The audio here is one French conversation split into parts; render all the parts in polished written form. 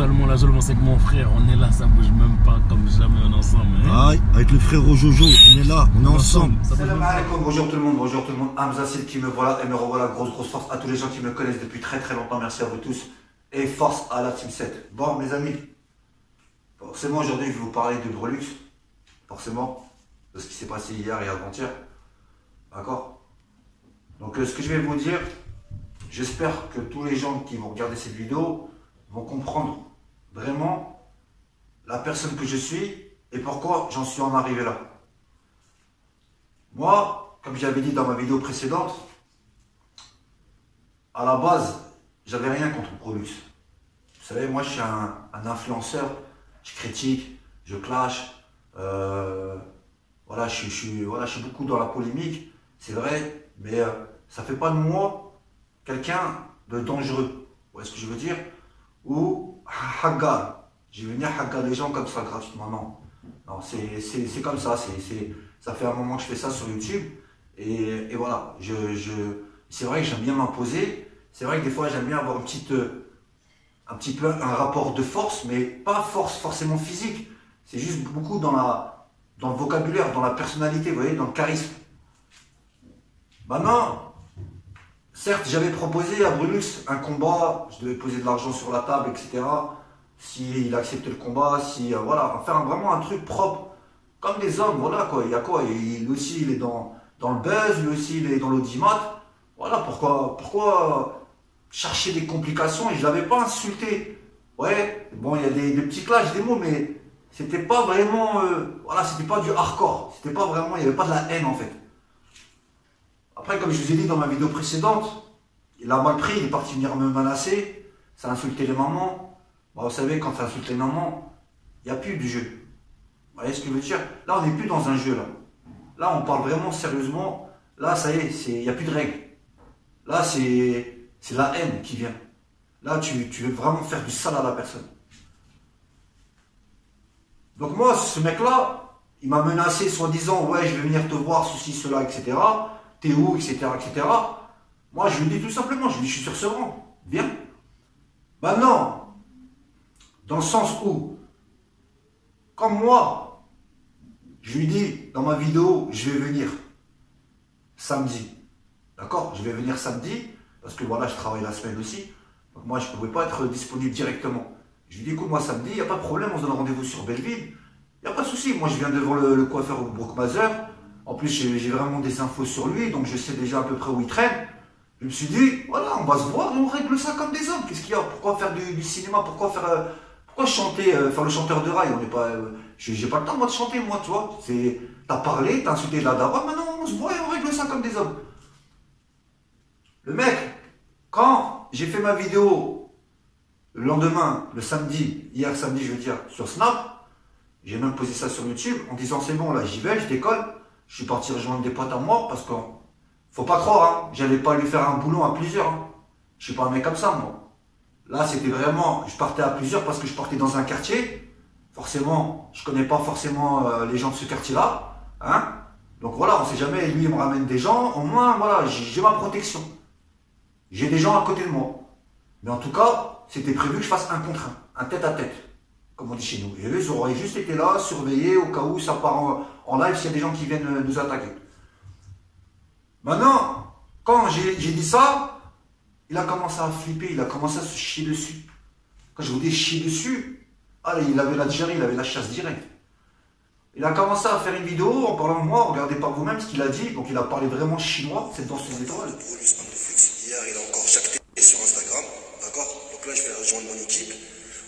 seulement c'est que mon frère, on est là, ça bouge même pas comme jamais, on est ensemble. Hein? Aïe, avec le frère Jojo, on est là, on est ensemble. Salam alaikum, bonjour tout le monde, Hamza Sid qui me voilà et me revoilà, grosse force à tous les gens qui me connaissent depuis très longtemps, merci à vous tous. Et force à la Team 7. Bon mes amis, forcément aujourd'hui je vais vous parler de Brulux, forcément, de ce qui s'est passé hier et avant-hier. D'accord? Donc ce que je vais vous dire, j'espère que tous les gens qui vont regarder cette vidéo vont comprendre vraiment la personne que je suis et pourquoi j'en suis en arrivé là. Moi, comme j'avais dit dans ma vidéo précédente, à la base, j'avais rien contre Brulux. Vous savez, moi je suis un influenceur, je critique, je clash, voilà, je suis beaucoup dans la polémique, c'est vrai, mais ça fait pas de moi quelqu'un de dangereux. Vous voyez ce que je veux dire? Ou haggar. Je vais venir haggar les gens comme ça gratuitement. Non, c'est comme ça. Ça fait un moment que je fais ça sur YouTube. Et voilà. C'est vrai que j'aime bien m'imposer. C'est vrai que des fois j'aime bien avoir un petit peu un rapport de force, mais pas force forcément physique. C'est juste beaucoup dans le vocabulaire, dans la personnalité, vous voyez, dans le charisme. Maintenant, certes, j'avais proposé à Brulux un combat, je devais poser de l'argent sur la table, etc. S'il acceptait le combat, voilà, faire vraiment un truc propre, comme des hommes, voilà quoi, il y a quoi, lui aussi il est dans le buzz, lui aussi il est dans l'audimat, voilà, pourquoi chercher des complications, et je l'avais pas insulté, ouais, bon il y a des petits clashs, des mots, mais c'était pas vraiment, voilà, c'était pas du hardcore, c'était pas vraiment, il n'y avait pas de la haine en fait. Après, comme je vous ai dit dans ma vidéo précédente, il a mal pris, il est parti venir me menacer, ça a insulté les mamans. Bon, vous savez, quand ça insulte les mamans, il n'y a plus de jeu. Vous voyez ce que je veux dire? Là, on n'est plus dans un jeu, là. Là, on parle vraiment sérieusement. Là, ça y est, il n'y a plus de règles. Là, c'est la haine qui vient. Là, tu veux vraiment faire du sale à la personne. Donc moi, ce mec-là, il m'a menacé, soi-disant, ouais, je vais venir te voir, ceci, cela, etc. T'es où, etc., etc. Moi, je lui dis tout simplement, je lui dis, je suis sur ce rang, viens. Maintenant, dans le sens où, comme moi, je lui dis dans ma vidéo, je vais venir samedi. D'accord? Je vais venir samedi, parce que voilà, je travaille la semaine aussi. Donc moi, je ne pouvais pas être disponible directement. Je lui dis, écoute, moi, samedi, il n'y a pas de problème, on se donne rendez-vous sur Belleville. Il n'y a pas de souci. Moi, je viens devant le coiffeur au Brookmazer. En plus, j'ai vraiment des infos sur lui, donc je sais déjà à peu près où il traîne. Je me suis dit, voilà, on va se voir et on règle ça comme des hommes. Qu'est-ce qu'il y a? Pourquoi faire du cinéma? Pourquoi chanter, faire le chanteur de rail? On n'est pas, j'ai pas le temps, moi, de chanter, moi, tu vois. T'as parlé, t'as insulté la daronne, maintenant on se voit et on règle ça comme des hommes. Le mec, quand j'ai fait ma vidéo le lendemain, le samedi, hier samedi, je veux dire, sur Snap, j'ai même posé ça sur YouTube en disant, c'est bon, là, j'y vais, je décolle. Je suis parti rejoindre des potes à moi parce que, faut pas croire, hein, j'allais pas lui faire un boulot à plusieurs. Hein. Je suis pas un mec comme ça, moi. Là, c'était vraiment, je partais à plusieurs parce que je partais dans un quartier. Forcément, je connais pas forcément les gens de ce quartier-là. Hein. Donc voilà, on sait jamais, lui, il me ramène des gens. Au moins, voilà, j'ai ma protection. J'ai des gens à côté de moi. Mais en tout cas, c'était prévu que je fasse un contre un tête-à-tête. Comme on dit chez nous. Et eux, ils auraient juste été là, surveillés au cas où ça part en live s'il y a des gens qui viennent nous attaquer. Maintenant, quand j'ai dit ça, il a commencé à flipper, il a commencé à se chier dessus. Quand je vous dis chier dessus, il avait l'Algérie, il avait la chasse directe. Il a commencé à faire une vidéo en parlant de moi, regardez par vous-même ce qu'il a dit, donc il a parlé vraiment chinois, c'est dans ses étoiles. Hier, il a encore jacté sur Instagram, d'accord? Donc là, je vais rejoindre mon équipe.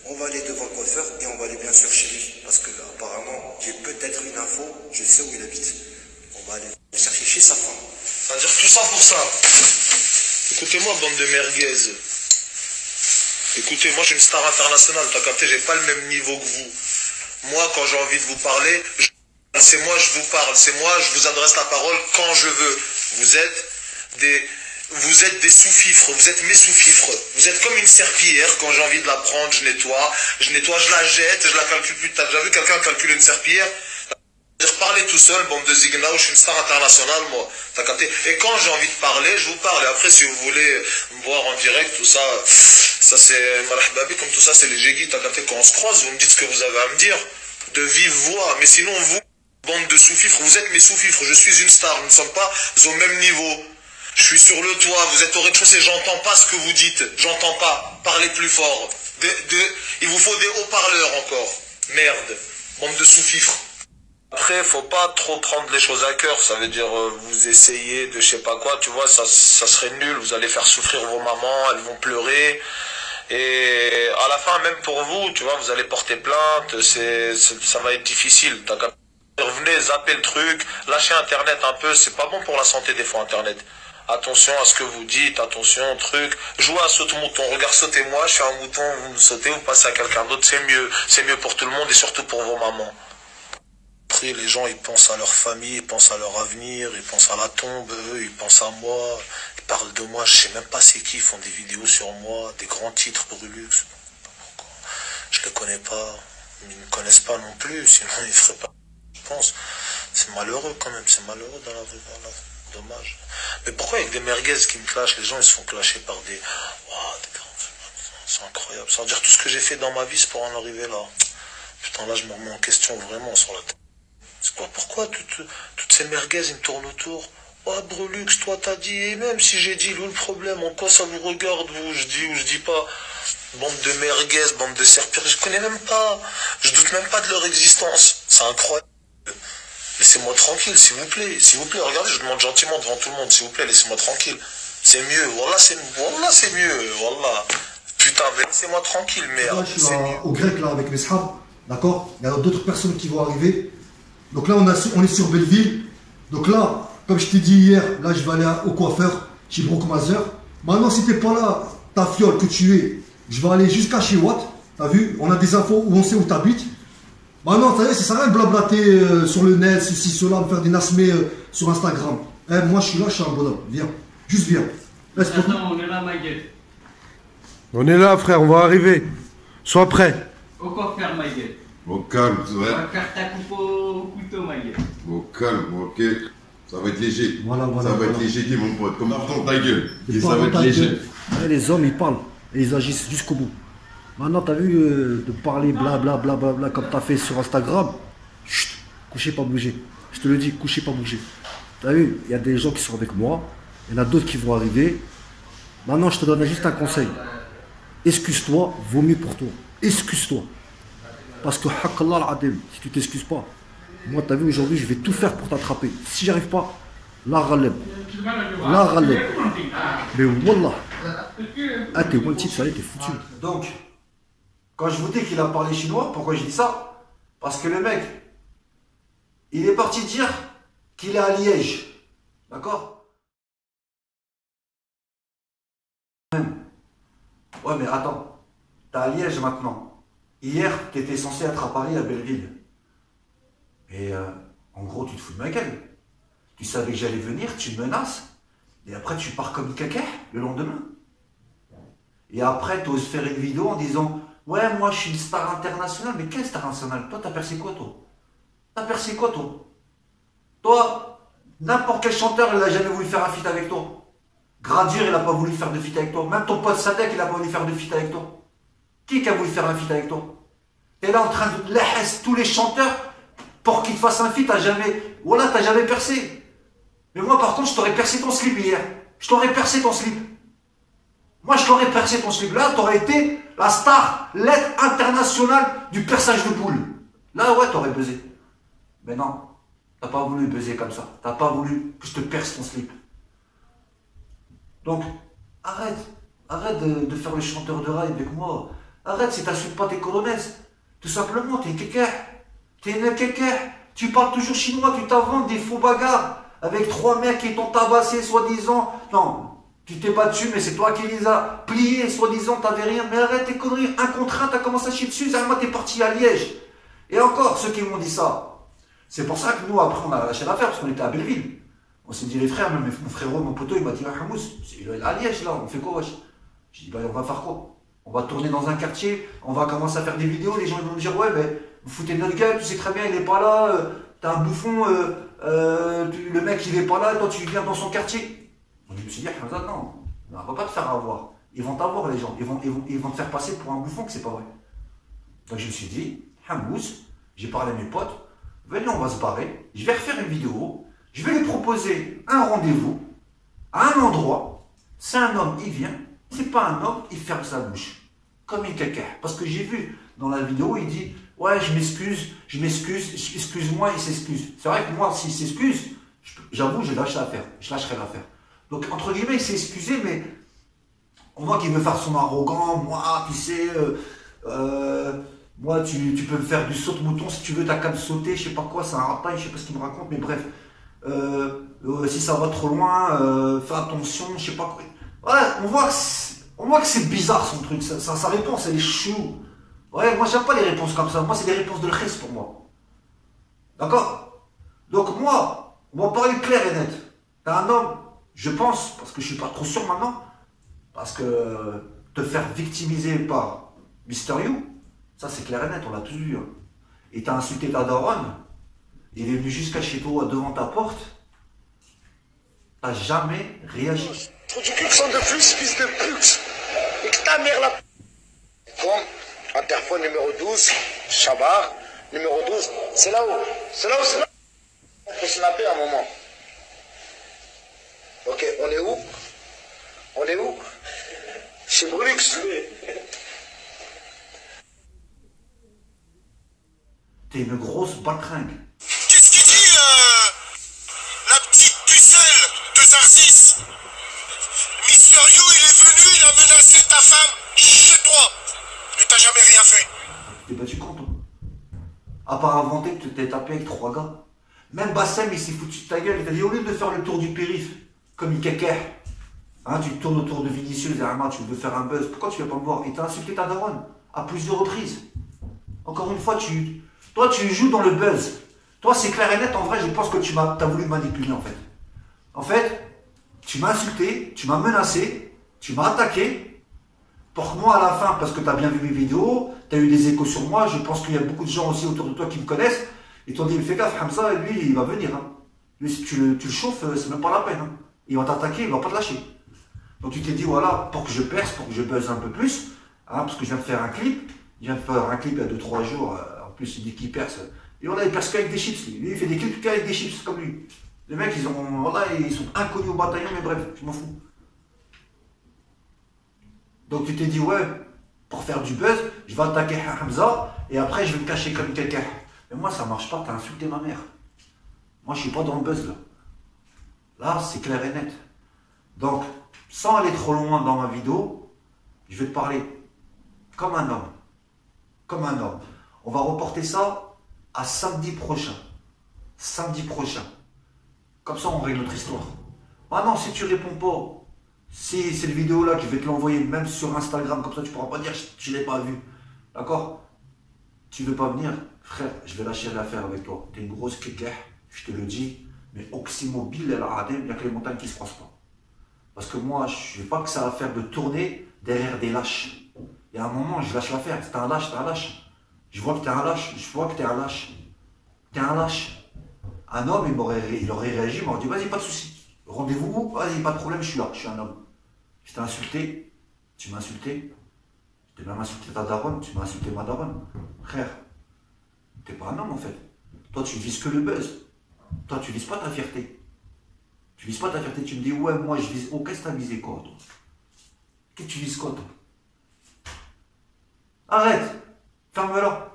On va aller devant le coiffeur et on va aller bien sûr chez lui. Parce que apparemment, j'ai peut-être une info, je sais où il habite. On va aller le chercher chez sa femme. C'est-à-dire tout ça pour ça. Écoutez-moi, bande de merguez. Écoutez, moi je suis une star internationale, t'as capté, j'ai pas le même niveau que vous. Moi, quand j'ai envie de vous parler, c'est moi je vous parle, c'est moi je vous adresse la parole quand je veux. Vous êtes des sous-fifres, vous êtes mes sous-fifres. Vous êtes comme une serpillière, quand j'ai envie de la prendre, je nettoie, je la jette, je la calcule plus. T'as déjà vu quelqu'un calculer une serpillière? Parler tout seul, bande de Zignao, je suis une star internationale, moi. T'as capté? Et quand j'ai envie de parler, je vous parle. Et après, si vous voulez me voir en direct, tout ça, Ça c'est marahbabi, comme tout ça c'est les jéguis, t'as capté, quand on se croise, vous me dites ce que vous avez à me dire, de vive voix, mais sinon vous, bande de sous-fifres, vous êtes mes sous-fifres, je suis une star, nous ne sommes pas au même niveau. Je suis sur le toit, vous êtes au rez-de-chaussée, j'entends pas ce que vous dites, j'entends pas, parlez plus fort. Il vous faut des haut-parleurs encore, merde, bande de sous-fifres. Après, faut pas trop prendre les choses à cœur, ça veut dire vous essayez de je sais pas quoi, tu vois, ça serait nul, vous allez faire souffrir vos mamans, elles vont pleurer. Et à la fin, même pour vous, tu vois, vous allez porter plainte, ça va être difficile. T'as qu'à revenez, zappez le truc, lâchez Internet un peu, c'est pas bon pour la santé des fois Internet. Attention à ce que vous dites, attention au truc. Jouez à saute-mouton, regarde, sautez-moi, je suis un mouton, vous me sautez, vous passez à quelqu'un d'autre, c'est mieux pour tout le monde et surtout pour vos mamans. Après, les gens, ils pensent à leur famille, ils pensent à leur avenir, ils pensent à la tombe, eux, ils pensent à moi, ils parlent de moi, je sais même pas c'est qui, ils font des vidéos sur moi, des grands titres Brulux. Je les connais pas, ils ne me connaissent pas non plus, sinon ils feraient pas, je pense. C'est malheureux quand même, c'est malheureux dans la vie, voilà. Dommage. Mais pourquoi avec des merguez qui me clashent, les gens ils se font clasher par des... C'est incroyable. Ça veut dire tout ce que j'ai fait dans ma vie, c'est pour en arriver là. Putain, là je me remets en question vraiment sur la tête. C'est quoi, pourquoi toutes ces merguez ils me tournent autour? Oh Brulux, toi t'as dit, et même si j'ai dit, où le problème, en quoi ça vous regarde, vous, je dis ou je dis pas? Bande de merguez, bande de serpillères, je connais même pas. Je doute même pas de leur existence. C'est incroyable. Laissez-moi tranquille, s'il vous plaît, regardez, je demande gentiment devant tout le monde, s'il vous plaît, laissez-moi tranquille. C'est mieux, voilà, c'est mieux, voilà. Putain, mais laissez-moi tranquille, merde. Là, je suis au grec, là, avec mes sahabs, d'accord? Il y a d'autres personnes qui vont arriver. Donc là, on est sur Belleville. Donc là, comme je t'ai dit hier, là, je vais aller au coiffeur, chez Brocmazer. Maintenant, si t'es pas là, ta fiole que tu es, je vais aller jusqu'à chez Watt. T'as vu? On a des infos où on sait où t'habites. Bah non, ça sert à rien de blablater sur le net, ceci, cela, me faire des nasmés sur Instagram. Moi je suis là, je suis un bonhomme. Viens, juste viens. Attends, on est là, Maguette. On est là, frère, on va arriver. Sois prêt. Au coiffeur, Maguette. Au calme, On va faire ta coupe au couteau, Maguette. Au calme, ok. Ça va être léger. Voilà, ça va être léger, dis mon pote. Comme dans ta gueule. Et ça va être léger. Les hommes, ils parlent et ils agissent jusqu'au bout. Maintenant, t'as vu de parler blablabla comme t'as fait sur Instagram. Chut, couchez pas bouger. Je te le dis, couchez pas bouger. T'as vu, il y a des gens qui sont avec moi. Il y en a d'autres qui vont arriver. Maintenant, je te donne juste un conseil. Excuse-toi, vaut mieux pour toi. Excuse-toi. Parce que, hakallah al-adim, si tu t'excuses pas, moi, t'as vu, aujourd'hui, je vais tout faire pour t'attraper. Si j'arrive pas, la ghaleb. La ghaleb. Mais wallah. Ah, t'es one ça y est, t'es foutu. Donc, quand je vous dis qu'il a parlé chinois, pourquoi je dis ça? Parce que le mec, il est parti dire qu'il est à Liège. D'accord? Ouais, mais attends. T'es à Liège maintenant. Hier, t'étais censé être à Paris, à Belleville. Et en gros, tu te fous de ma gueule. Tu savais que j'allais venir, tu me menaces. Et après, tu pars comme caca le lendemain. Et après, tu oses faire une vidéo en disant « Ouais, moi, je suis une star internationale. » Mais quelle star internationale? Toi, t'as percé quoi, toi? T'as percé quoi, toi? Toi, n'importe quel chanteur, il n'a jamais voulu faire un feat avec toi. Gradure, il n'a pas voulu faire de feat avec toi. Même ton pote Sadek, il n'a pas voulu faire de feat avec toi. Qui a voulu faire un feat avec toi? T'es là en train de laisser tous les chanteurs pour qu'ils te fassent un feat. T'as jamais... Voilà, t'as jamais percé. Mais moi, par contre, je t'aurais percé ton slip hier. Je t'aurais percé ton slip. Moi, je t'aurais percé ton slip. Là, t'aurais été la star, l'aide internationale du perçage de boule. Là, ouais, t'aurais buzzé. Mais non, t'as pas voulu buzzer comme ça. T'as pas voulu que je te perce ton slip. Donc, arrête. Arrête de faire le chanteur de rail avec moi. Arrête si t'insultes pas tes colonaises. Tout simplement, t'es kéké. T'es une kéké. Tu parles toujours chinois, tu t'inventes des faux bagarres. Avec 3 mecs qui t'ont tabassé, soi-disant. Non. Tu t'es battu, mais c'est toi qui les as pliés, soi-disant, t'avais rien. Mais arrête tes conneries, un contre un, t'as commencé à chier dessus, moi t'es parti à Liège. Et encore, ceux qui m'ont dit ça. C'est pour ça que nous, après, on a lâché l'affaire, parce qu'on était à Belleville. On s'est dit, les frères, même mon frérot, mon poteau, il m'a dit, ah, Hamous, il est à Liège, là, on fait quoi, wesh? J'ai dit, bah, on va faire quoi? On va tourner dans un quartier, on va commencer à faire des vidéos, les gens ils vont me dire, ouais, mais vous foutez de notre gueule, tu sais très bien, il est pas là, t'es un bouffon, le mec, il est pas là, toi, tu viens dans son quartier. Je me suis dit, non, on va pas te faire avoir. Ils vont t'avoir les gens, ils vont te faire passer pour un bouffon que c'est pas vrai. Donc je me suis dit, Hamous, j'ai parlé à mes potes, venez on va se barrer, je vais refaire une vidéo, je vais lui proposer un rendez-vous, à un endroit, c'est un homme, il vient, c'est pas un homme, il ferme sa bouche, comme une caca. Parce que j'ai vu dans la vidéo, il dit, ouais je m'excuse, excuse-moi, il s'excuse. C'est vrai que moi, s'il s'excuse, j'avoue, je lâcherai l'affaire. Donc entre guillemets, il s'est excusé, mais on voit qu'il veut faire son arrogant, moi, tu sais, moi, tu peux me faire du saute-mouton si tu veux, t'as qu'à me sauter, je sais pas quoi, c'est un rapaille, je sais pas ce qu'il me raconte, mais bref. Si ça va trop loin, fais attention, je sais pas quoi. Ouais, on voit que c'est bizarre son truc, sa réponse, elle est chou. Ouais, moi, j'aime pas les réponses comme ça, moi, c'est des réponses de l'khis pour moi. D'accord? Donc, moi, on va parler clair et net. T'es un homme, je pense, parce que je suis pas trop sûr maintenant, parce que te faire victimiser par Mister You, ça c'est clair et net, on l'a tous vu. Hein. Et t'as insulté ta daronne, il est venu jusqu'à chez toi, devant ta porte, t'as jamais réagi. Trop du cul de plus, fils de pute. Et que ta mère la... Bon, interphone numéro 12, Chabar, numéro 12, c'est là-haut. C'est là-haut, c'est là. On peut snapper un moment. Ok, on est où? On est où? Chez Brux. T'es une grosse batringue. Qu'est-ce qu'il dit, la petite pucelle de Zarzis? Mister You, il est venu, il a menacé ta femme chez toi. Et t'as jamais rien fait. T'es battu contre toi. À part inventer que tu t'es tapé avec 3 gars. Même Bassem, il s'est foutu de ta gueule. Il t'a dit, au lieu de faire le tour du périph', comme il caca, hein, tu tournes autour de Vinicius, derrière tu veux faire un buzz. Pourquoi tu viens pas me voir? Et t'as insulté ta daronne à plusieurs reprises. Encore une fois, toi, tu joues dans le buzz. Toi, c'est clair et net. En vrai, je pense que tu as voulu me manipuler, en fait. En fait, tu m'as insulté, tu m'as menacé, tu m'as attaqué. Pour que moi, à la fin, parce que tu as bien vu mes vidéos, tu as eu des échos sur moi, je pense qu'il y a beaucoup de gens aussi autour de toi qui me connaissent. Ils t'ont dit, fais gaffe, Hamza, lui, il va venir. Hein. Lui, si tu le chauffes, c'est même pas la peine. Hein. Il va t'attaquer, il va pas te lâcher. Donc tu t'es dit, voilà, pour que je perce, pour que je buzz un peu plus, hein, parce que je viens de faire un clip. Il vient de faire un clip il y a 2-3 jours. En plus, il dit qu'il perce. Et voilà, il perce qu'avec des chips. Lui, il fait des clips qu'avec des chips, comme lui. Les mecs, ils sont inconnus au bataillon, mais bref, je m'en fous. Donc tu t'es dit, ouais, pour faire du buzz, je vais attaquer Hamza, et après, je vais me cacher comme quelqu'un. Mais moi, ça marche pas, t'as insulté ma mère. Moi, je suis pas dans le buzz, là. Là, c'est clair et net. Donc, sans aller trop loin dans ma vidéo, je vais te parler comme un homme. Comme un homme. On va reporter ça à samedi prochain. Samedi prochain. Comme ça, on règle notre histoire. Maintenant, si tu réponds pas, si cette vidéo-là, je vais te l'envoyer même sur Instagram, comme ça, tu pourras pas dire je ne l'ai pas vu. D'accord? Tu veux pas venir? Frère, je vais lâcher l'affaire avec toi. T'es une grosse kékeh, je te le dis. Mais Oxymobile, elle a raté, il n'y a que les montagnes qui se croisent pas. Parce que moi, je veux pas que ça va faire de tourner derrière des lâches. Il y a un moment, je lâche l'affaire. C'est un lâche, t'es un lâche. Je vois que t'es un lâche, je vois que t'es un lâche. T'es un lâche. Un homme, il aurait réagi, il m'aurait dit, vas-y, pas de souci. Rendez-vous, vas-y, pas de problème, je suis là, je suis un homme. Je t'ai insulté, tu m'as insulté. Je t'ai même insulté ta daronne, tu m'as insulté ma daronne. Frère, t'es pas un homme en fait. Toi, tu vises que le buzz. Toi, tu vises pas ta fierté. Tu vises pas ta fierté, tu me dis, ouais, moi, je vise. Oh, qu'est-ce que t'as visé quoi, toi? Qu'est-ce que tu vises quoi, toi? Arrête! Ferme-la!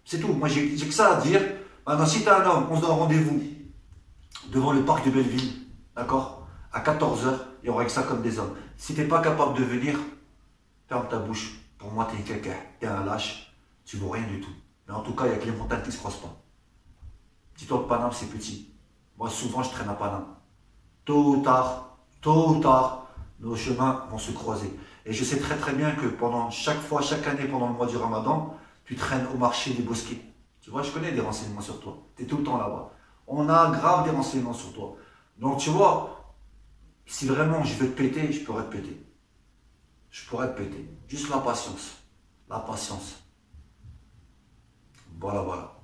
C'est tout. Moi, j'ai que ça à dire. Maintenant, si t'es un homme, on se donne rendez-vous devant le parc de Belleville. D'accord? À 14h, il y aura que ça comme des hommes. Si t'es pas capable de venir, ferme ta bouche. Pour moi, t'es un caca. T'es un lâche. Tu vaux rien du tout. Mais en tout cas, il n'y a que les montagnes qui se croisent pas. Dis-toi que Paname, c'est petit. Moi, souvent, je traîne à Paname. Tôt ou tard, nos chemins vont se croiser. Et je sais très très bien que pendant chaque année, pendant le mois du Ramadan, tu traînes au marché des Bosquets. Tu vois, je connais des renseignements sur toi. Tu es tout le temps là-bas. On a grave des renseignements sur toi. Donc, tu vois, si vraiment je veux te péter, je pourrais te péter. Je pourrais te péter. Juste la patience. La patience. Voilà.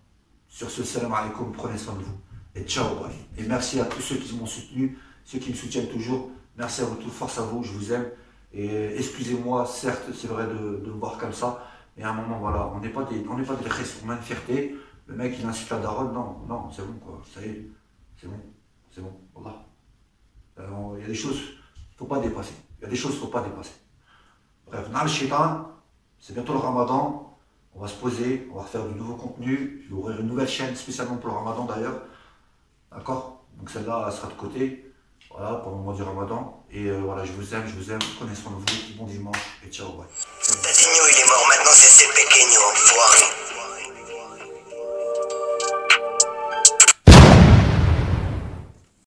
Sur ce, salam alaikum, prenez soin de vous. Et ciao, bye. Et merci à tous ceux qui m'ont soutenu, ceux qui me soutiennent toujours. Merci à vous tous, force à vous, je vous aime. Et excusez-moi, certes, c'est vrai de me voir comme ça, mais à un moment, voilà, on n'est pas des restes, on a une fierté. Le mec, il incite la daronne, non, c'est bon, quoi, ça y est, c'est bon, voilà. Il y a des choses qu'il ne faut pas dépasser. Bref, dans le shaitan, c'est bientôt le ramadan, on va se poser, on va faire du nouveau contenu, je vais ouvrir une nouvelle chaîne spécialement pour le ramadan d'ailleurs, d'accord? Donc celle-là, elle sera de côté, voilà, pour le mois du ramadan. Et voilà, je vous aime, prenez soin de vous, bon dimanche et ciao, ouais. Tadinho il est mort, maintenant c'est Pequeño, enfoiré.